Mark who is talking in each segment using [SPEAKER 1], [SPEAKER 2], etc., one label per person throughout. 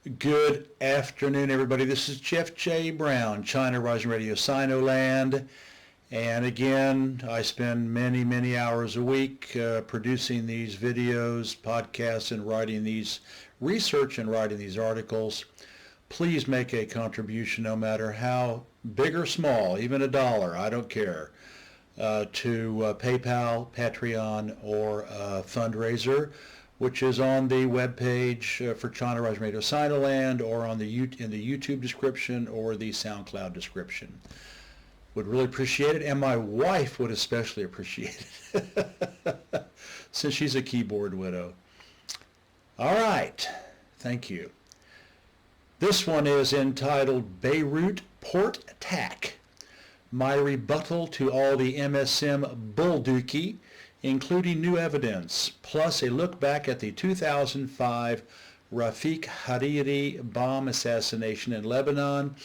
[SPEAKER 1] Good afternoon, everybody. This is Jeff J. Brown, China Rising Radio Sinoland. And again, I spend many hours a week producing these videos, podcasts, and writing these research and writing these articles. Please make a contribution, no matter how big or small, even $1, I don't care, to PayPal, Patreon, or fundraiser, which is on the webpage for China Rising Radio Sinoland, or on in the YouTube description or the SoundCloud description. Would really appreciate it, and my wife would especially appreciate it, since she's a keyboard widow. All right, thank you. This one is entitled Beirut Port Attack, my rebuttal to all the MSM bulldookie, including new evidence, plus a look back at the 2005 Rafiq Hariri bomb assassination in Lebanon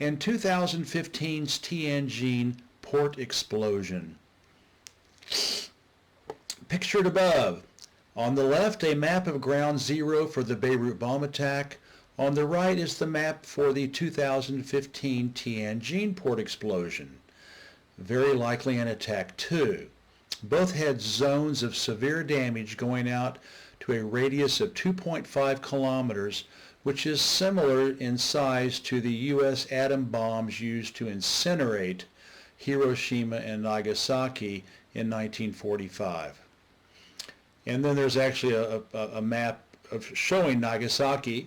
[SPEAKER 1] and 2015's Tianjin port explosion. Pictured above, on the left a map of ground zero for the Beirut bomb attack. On the right is the map for the 2015 Tianjin port explosion. Very likely an attack too. Both had zones of severe damage going out to a radius of 2.5 kilometers, which is similar in size to the U.S. atom bombs used to incinerate Hiroshima and Nagasaki in 1945. And then there's actually a map of showing Nagasaki.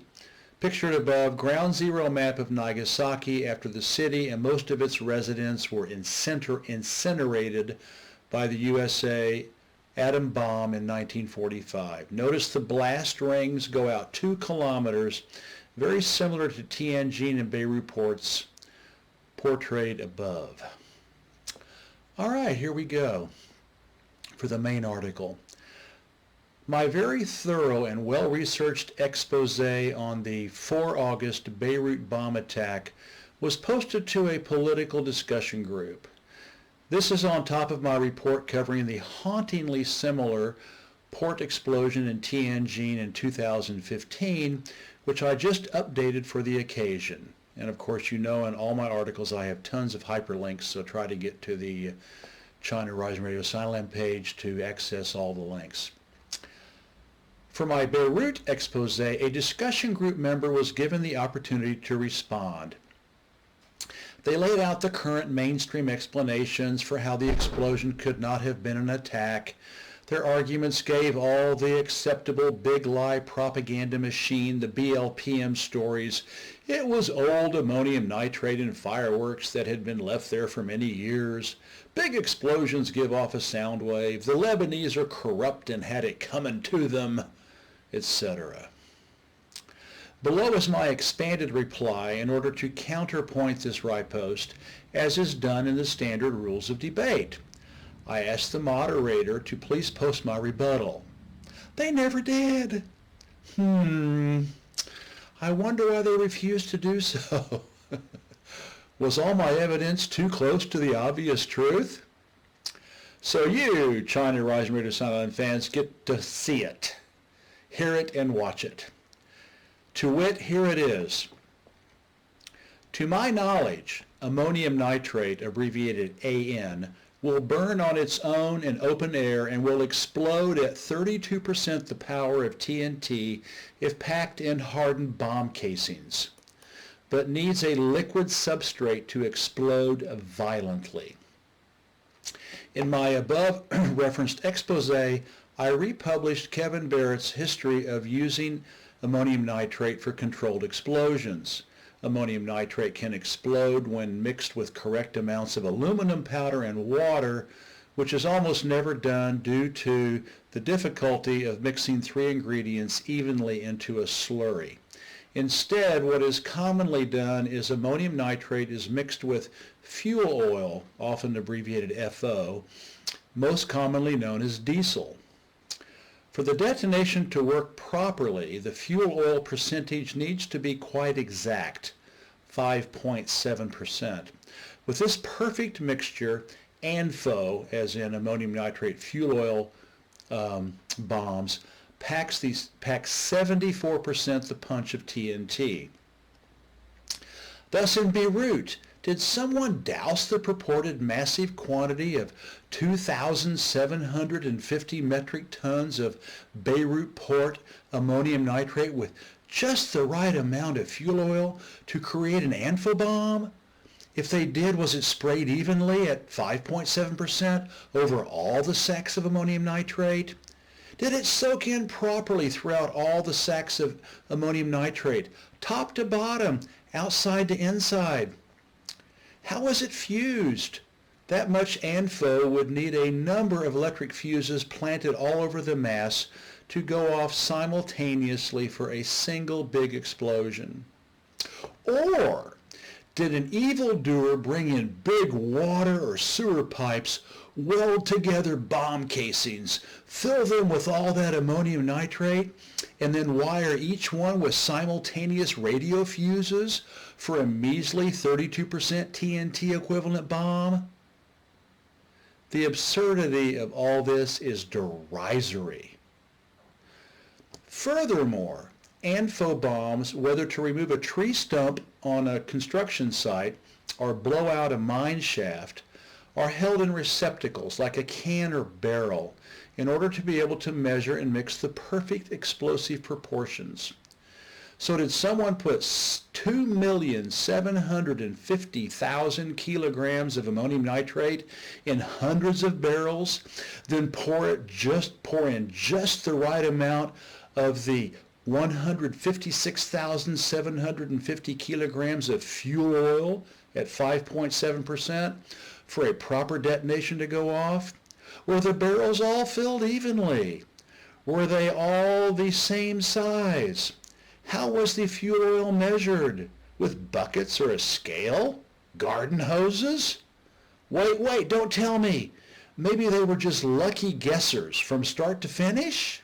[SPEAKER 1] Pictured above, ground zero map of Nagasaki after the city and most of its residents were incinerated by the USA atom bomb in 1945. Notice the blast rings go out 2 kilometers, very similar to Tianjin and Beirut ports portrayed above. All right, here we go for the main article. My very thorough and well-researched expose on the 4 August Beirut bomb attack was posted to a political discussion group. This is on top of my report covering the hauntingly similar port explosion in Tianjin in 2015, which I just updated for the occasion. And of course, you know, in all my articles I have tons of hyperlinks, so try to get to the China Rising Radio Sinoland page to access all the links. For my Beirut expose, a discussion group member was given the opportunity to respond. They laid out the current mainstream explanations for how the explosion could not have been an attack. Their arguments gave all the acceptable big lie propaganda machine, the BLPM stories. It was old ammonium nitrate and fireworks that had been left there for many years. Big explosions give off a sound wave. The Lebanese are corrupt and had it coming to them, etc. Below is my expanded reply in order to counterpoint this riposte, as is done in the standard rules of debate. I asked the moderator to please post my rebuttal. They never did. I wonder why they refused to do so. Was all my evidence too close to the obvious truth? So you, China Rising Radio Sinoland fans, get to see it, hear it, and watch it. To wit, here it is. To my knowledge, ammonium nitrate, abbreviated AN, will burn on its own in open air and will explode at 32% the power of TNT if packed in hardened bomb casings, but needs a liquid substrate to explode violently. In my above referenced expose, I republished Kevin Barrett's history of using ammonium nitrate for controlled explosions. Ammonium nitrate can explode when mixed with correct amounts of aluminum powder and water, which is almost never done due to the difficulty of mixing 3 ingredients evenly into a slurry. Instead, what is commonly done is ammonium nitrate is mixed with fuel oil, often abbreviated FO, most commonly known as diesel. For the detonation to work properly, the fuel oil percentage needs to be quite exact, 5.7%. With this perfect mixture, ANFO, as in ammonium nitrate fuel oil bombs, packs 74% the punch of TNT. Thus in Beirut, did someone douse the purported massive quantity of 2,750 metric tons of Beirut Port ammonium nitrate with just the right amount of fuel oil to create an infobomb? If they did, was it sprayed evenly at 5.7% over all the sacks of ammonium nitrate? Did it soak in properly throughout all the sacks of ammonium nitrate, top to bottom, outside to inside? How was it fused? That much ANFO would need a number of electric fuses planted all over the mass to go off simultaneously for a single big explosion. Or did an evildoer bring in big water or sewer pipes, weld together bomb casings, fill them with all that ammonium nitrate, and then wire each one with simultaneous radio fuses for a measly 32% TNT equivalent bomb? The absurdity of all this is derisory. Furthermore, ANFO bombs, whether to remove a tree stump on a construction site or blow out a mine shaft, are held in receptacles like a can or barrel in order to be able to measure and mix the perfect explosive proportions. So did someone put 2,750,000 kilograms of ammonium nitrate in hundreds of barrels, then pour in just the right amount of the 156,750 kilograms of fuel oil at 5.7% for a proper detonation to go off? Were the barrels all filled evenly? Were they all the same size? How was the fuel oil measured? With buckets or a scale? Garden hoses? Wait, don't tell me. Maybe they were just lucky guessers from start to finish?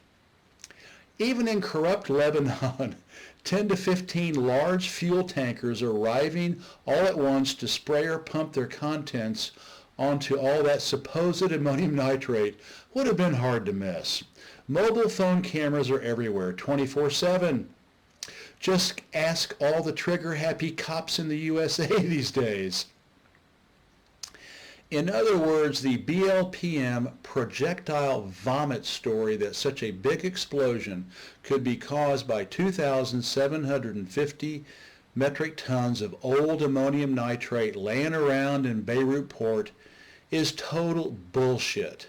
[SPEAKER 1] Even in corrupt Lebanon, 10 to 15 large fuel tankers arriving all at once to spray or pump their contents onto all that supposed ammonium nitrate would have been hard to miss. Mobile phone cameras are everywhere, 24/7. Just ask all the trigger-happy cops in the USA these days. In other words, the BLPM projectile vomit story that such a big explosion could be caused by 2,750 metric tons of old ammonium nitrate laying around in Beirut Port is total bullshit.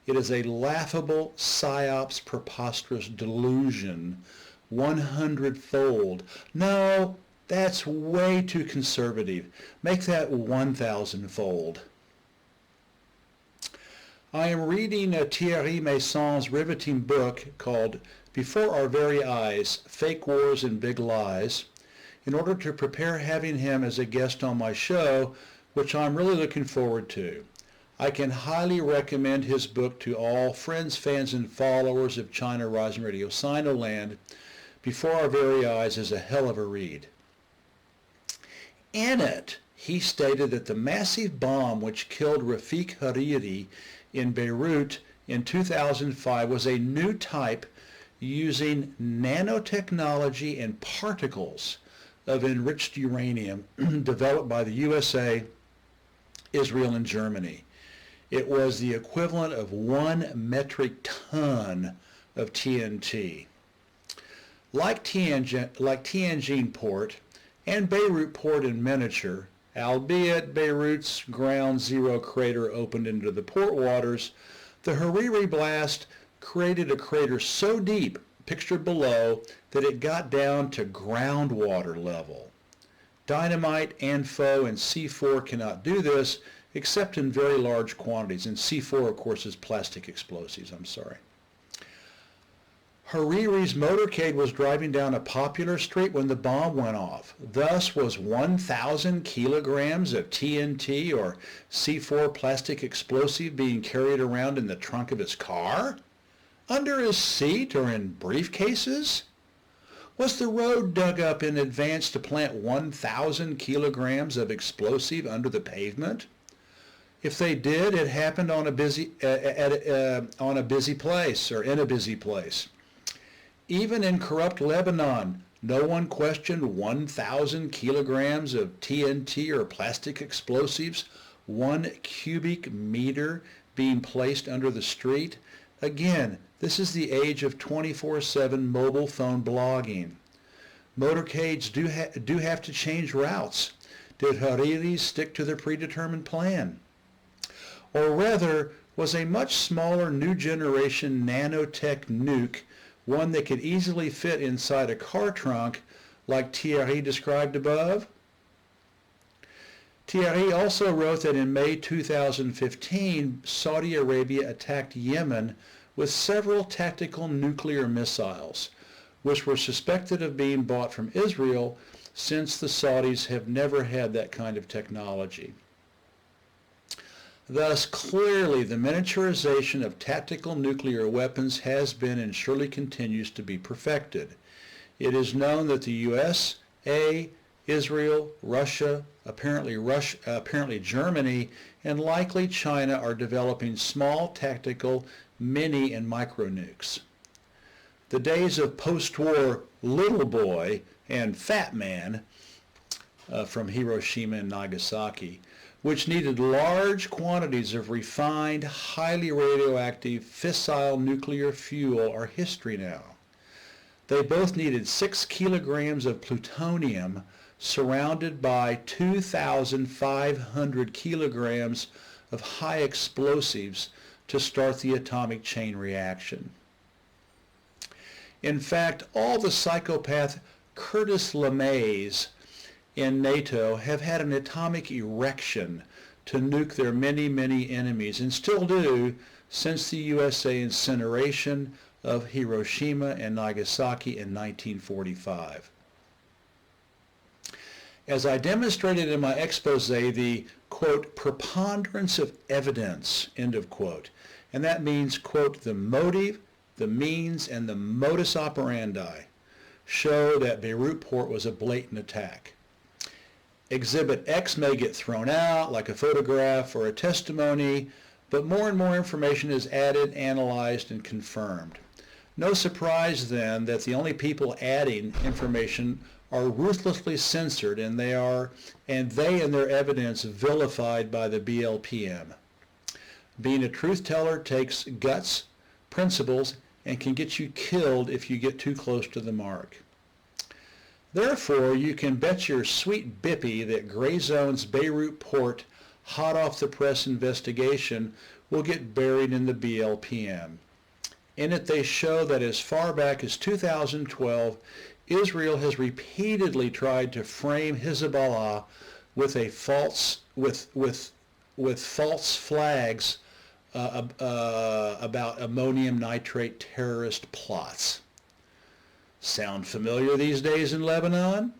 [SPEAKER 1] It is a laughable psyops preposterous delusion 100-fold. No, that's way too conservative. Make that 1,000-fold. I am reading Thierry Mason's riveting book called Before Our Very Eyes, Fake Wars and Big Lies, in order to prepare having him as a guest on my show, which I'm really looking forward to. I can highly recommend his book to all friends, fans, and followers of China Rising Radio Sinoland. Before Our Very Eyes is a hell of a read. In it, he stated that the massive bomb which killed Rafik Hariri in Beirut in 2005 was a new type using nanotechnology and particles of enriched uranium developed by the USA, Israel, and Germany. It was the equivalent of 1 metric ton of TNT. Like Tianjin Port and Beirut Port in miniature, albeit Beirut's ground zero crater opened into the port waters, the Hariri blast created a crater so deep, pictured below, that it got down to groundwater level. Dynamite, ANFO, and C4 cannot do this except in very large quantities, and C4, of course, is plastic explosives. Hariri's motorcade was driving down a popular street when the bomb went off. Thus was 1,000 kilograms of TNT or C4 plastic explosive being carried around in the trunk of his car? Under his seat or in briefcases? Was the road dug up in advance to plant 1,000 kilograms of explosive under the pavement? If they did, it happened on a busy place or in a busy place. Even in corrupt Lebanon, no one questioned 1,000 kilograms of TNT or plastic explosives, 1 cubic meter being placed under the street. Again, this is the age of 24/7 mobile phone blogging. Motorcades do have to change routes. Did Hariri stick to the predetermined plan? Or rather, was a much smaller new generation Nano-Technology one that could easily fit inside a car trunk like Thierry described above? Thierry also wrote that in May 2015, Saudi Arabia attacked Yemen with several tactical nuclear missiles, which were suspected of being bought from Israel, since the Saudis have never had that kind of technology. Thus, clearly, the miniaturization of tactical nuclear weapons has been and surely continues to be perfected. It is known that the USA, Israel, Russia, apparently Germany, and likely China are developing small tactical mini and micro-nukes. The days of post-war little boy and fat man from Hiroshima and Nagasaki, which needed large quantities of refined, highly radioactive, fissile nuclear fuel, are history now. They both needed 6 kilograms of plutonium surrounded by 2,500 kilograms of high explosives to start the atomic chain reaction. In fact, all the psychopath Curtis LeMays in NATO have had an atomic erection to nuke their many, many enemies, and still do, since the USA incineration of Hiroshima and Nagasaki in 1945. As I demonstrated in my expose, the, quote, preponderance of evidence, end of quote, and that means, quote, the motive, the means, and the modus operandi show that Beirut Port was a blatant attack. Exhibit X may get thrown out, like a photograph or a testimony, but more and more information is added, analyzed, and confirmed. No surprise, then, that the only people adding information are ruthlessly censored, and they and their evidence vilified by the BLPM. Being a truth teller takes guts, principles, and can get you killed if you get too close to the mark. Therefore, you can bet your sweet bippy that Gray Zone's Beirut Port hot off the press investigation will get buried in the BLPM. In it, they show that as far back as 2012, Israel has repeatedly tried to frame Hezbollah with false flags about ammonium nitrate terrorist plots. Sound familiar these days in Lebanon?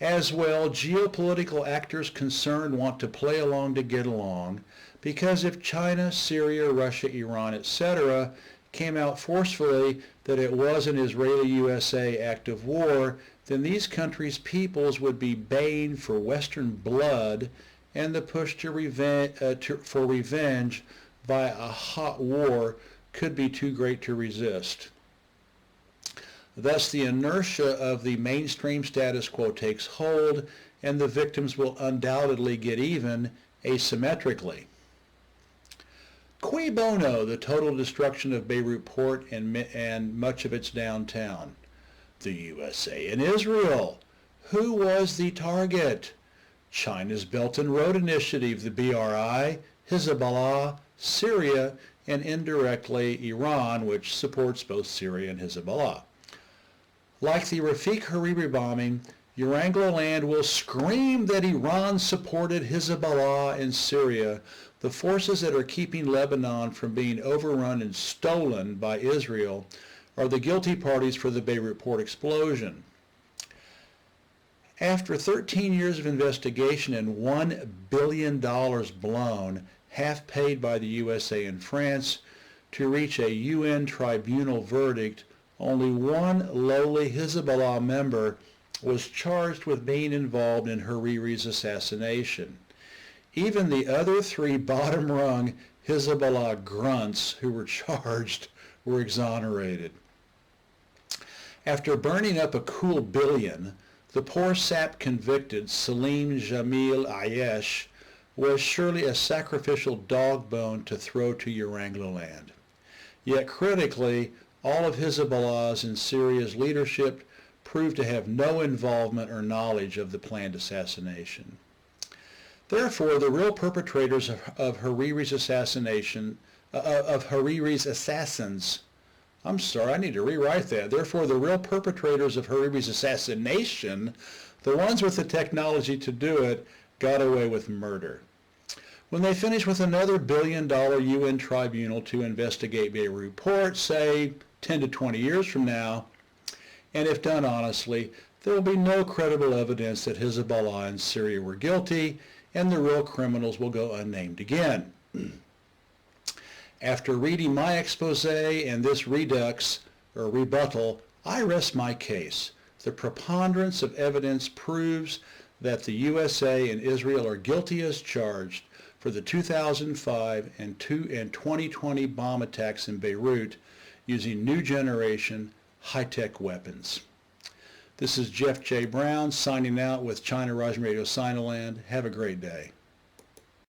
[SPEAKER 1] As well, geopolitical actors concerned want to play along to get along, because if China, Syria, Russia, Iran, etc. came out forcefully that it was an Israeli-USA act of war, then these countries' peoples would be baying for Western blood, and the push for revenge by a hot war could be too great to resist. Thus, the inertia of the mainstream status quo takes hold, and the victims will undoubtedly get even asymmetrically. Cui bono, the total destruction of Beirut Port and much of its downtown? The USA and Israel. Who was the target? China's Belt and Road Initiative, the BRI, Hezbollah, Syria, and indirectly Iran, which supports both Syria and Hezbollah. Like the Rafik Hariri bombing, Uranglo-land will scream that Iran supported Hezbollah in Syria, the forces that are keeping Lebanon from being overrun and stolen by Israel are the guilty parties for the Beirut Port explosion. After 13 years of investigation and $1 billion blown, half paid by the USA and France, to reach a UN tribunal verdict, only one lowly Hezbollah member was charged with being involved in Hariri's assassination. Even the other 3 bottom-rung Hezbollah grunts who were charged were exonerated. After burning up a cool billion, the poor sap convicted Salim Jamil Ayesh was surely a sacrificial dog bone to throw to Yaranglaland. Yet critically, all of Hezbollah's and Syria's leadership proved to have no involvement or knowledge of the planned assassination. Therefore, the real perpetrators of Hariri's assassination, Hariri's assassins, I'm sorry, I need to rewrite that. Therefore, the real perpetrators of Hariri's assassination, the ones with the technology to do it, got away with murder. When they finish with another billion-dollar UN tribunal to investigate Beirut Port, say 10 to 20 years from now, and if done honestly, there will be no credible evidence that Hezbollah and Syria were guilty, and the real criminals will go unnamed again. After reading my expose and this rebuttal, I rest my case. The preponderance of evidence proves that the USA and Israel are guilty as charged for the 2005 and 2020 bomb attacks in Beirut using new generation high-tech weapons. This is Jeff J. Brown signing out with China Rising Radio Sinoland. Have a great day.